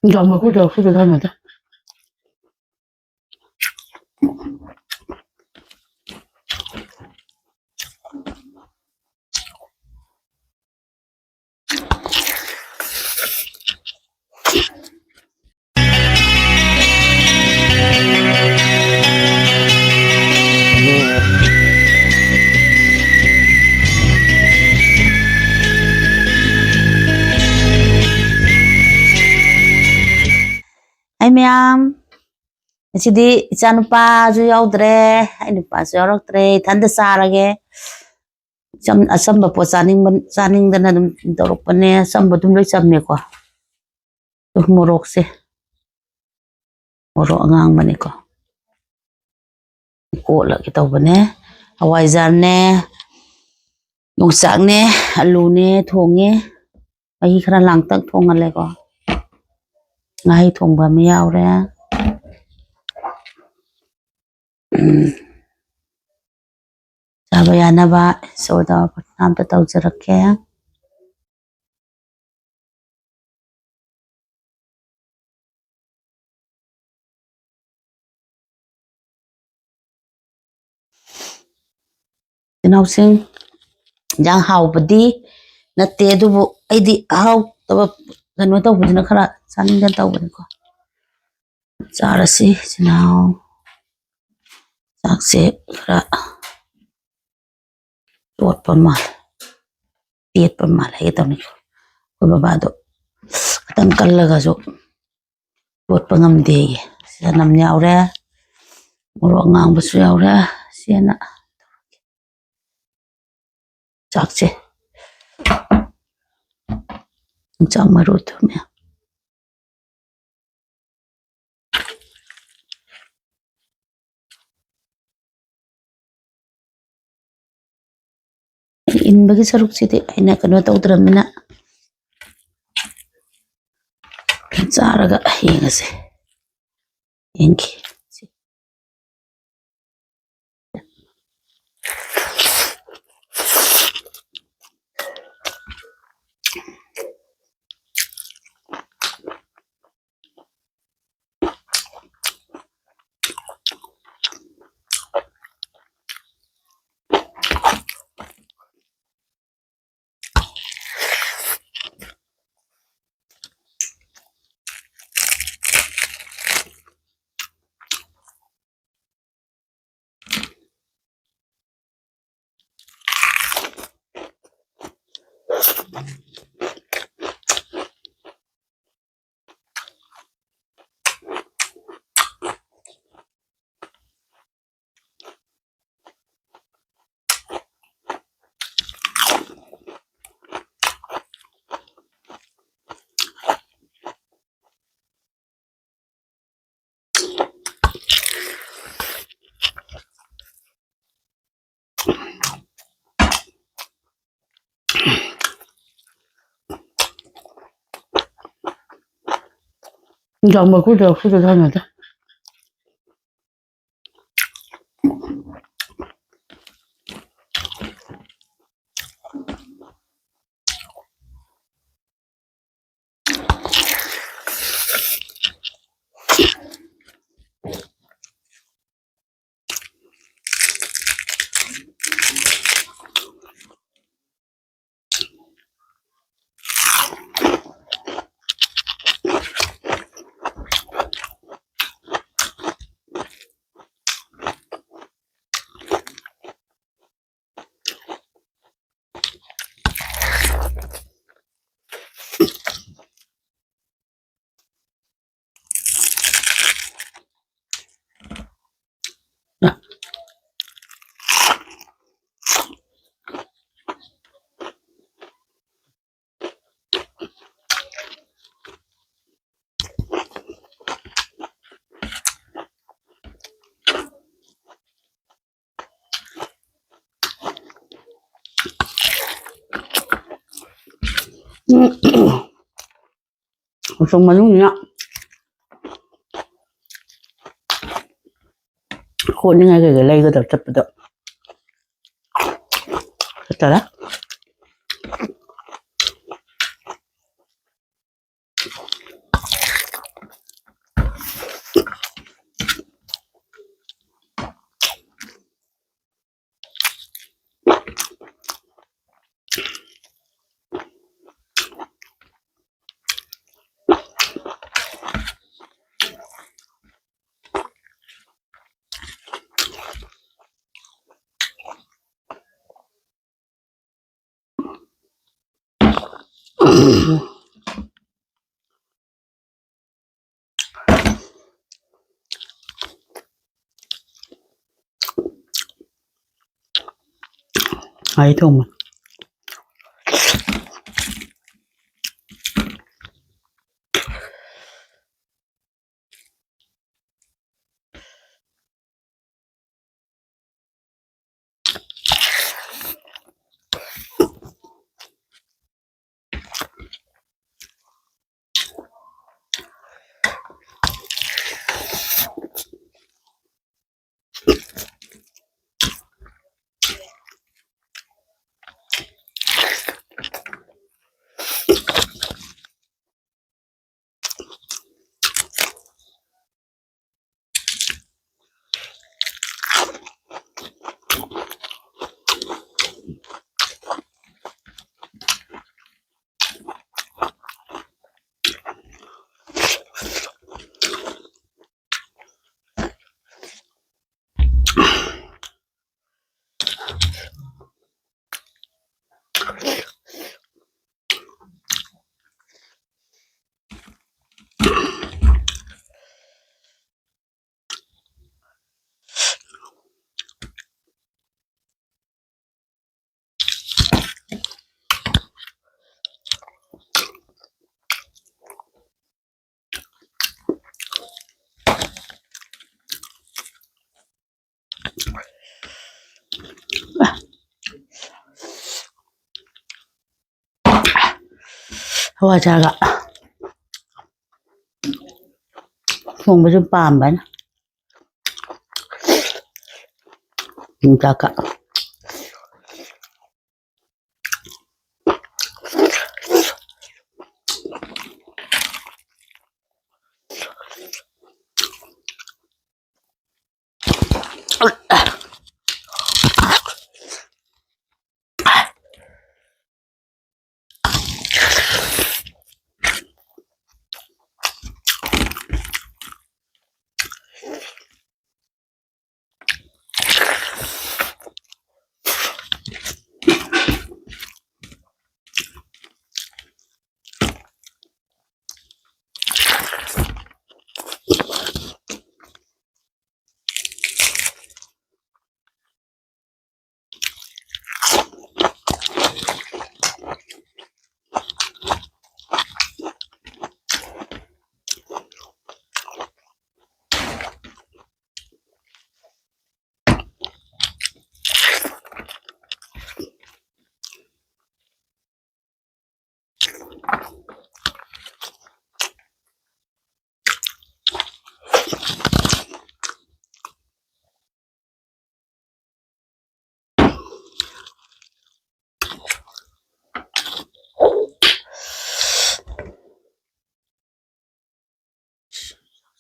Dòng mà cứ được thôi mà ta. Ay ma'am, sidi ichanupa ju yaudre, ay nupa ju yaudre, thanda sarage. Asamba po saning dana dum dorok pane samba dum loy samme ko. To morok se. Morok ngang mani ko. Ko la kita bane. Hawai jar ne. Yung sak ne, alu ne, thong ne. Ay khara lang tak thong ale ko. Ngai thong ba mi yaw re. Sabayana ba so da nam ta taw jarak Tinausing jang hau badi nate dubu aidi hau taba kano taw budina khara saning dan taw bani ko. Charasi sinau sakse khara tot pamal tiet pamal hai taw ni ko babado katang kallaga jo tot pangam de sanam nyawre moro ngang basu yawre siana sakse chang marut me in bagi saruk siti aina kano taw tramina charaga yengase yenki Dòng mà cứ được thôi mà ta. Usong manung niya. Ko ni nga gagalay ko daw tapos daw. Tara. ไอ้ทุ่มเพราะว่าจากะส่งไปจนปามไปนะจากะ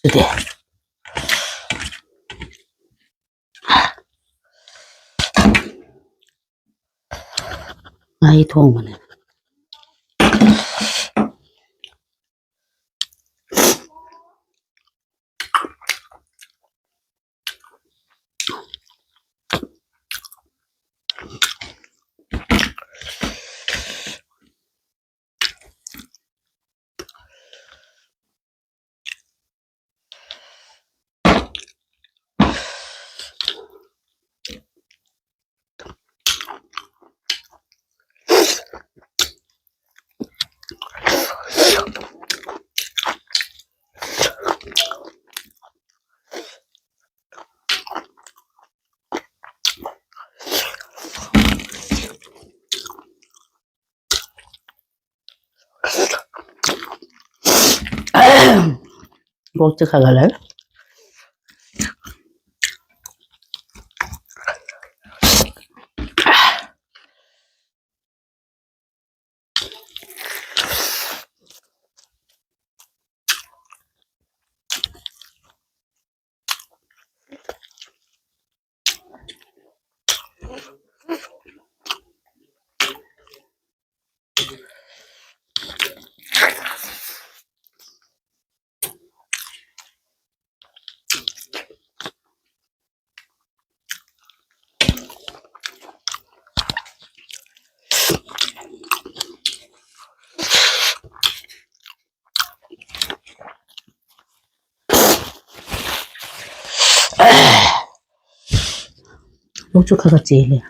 สุดเด็ดไอ้ทุ่มมันเนี่ยพวกจะขัดอะไร 촉촉하가 찔려.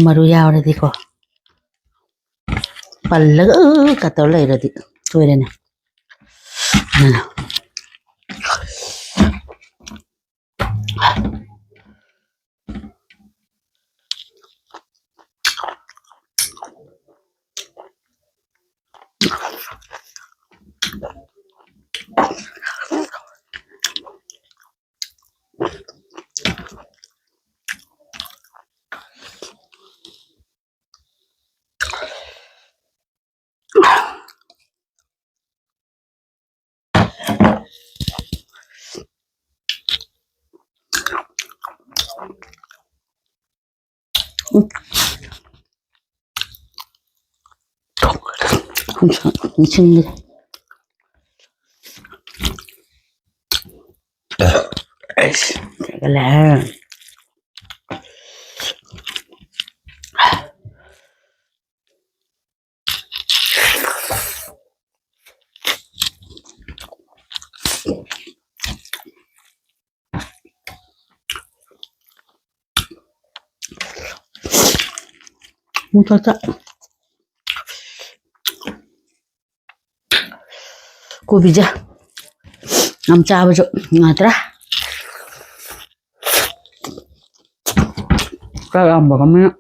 Maru yaw ko. Palag katolay radi. Tuwede na. Ano. Misin Kagala. Mutata. Kubija. Ngam cha ba jo ngatra. Cái ông bà con miếng.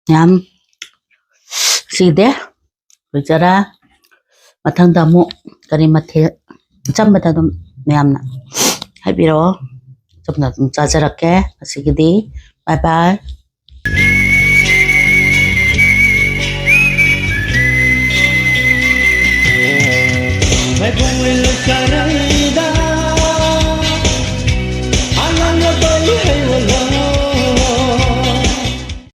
Nhắm Side bicara matang damu kari mathe chamba da dum mayamna haibiro chapna chajarake asigidi bye bye. मैं घूम लुचारा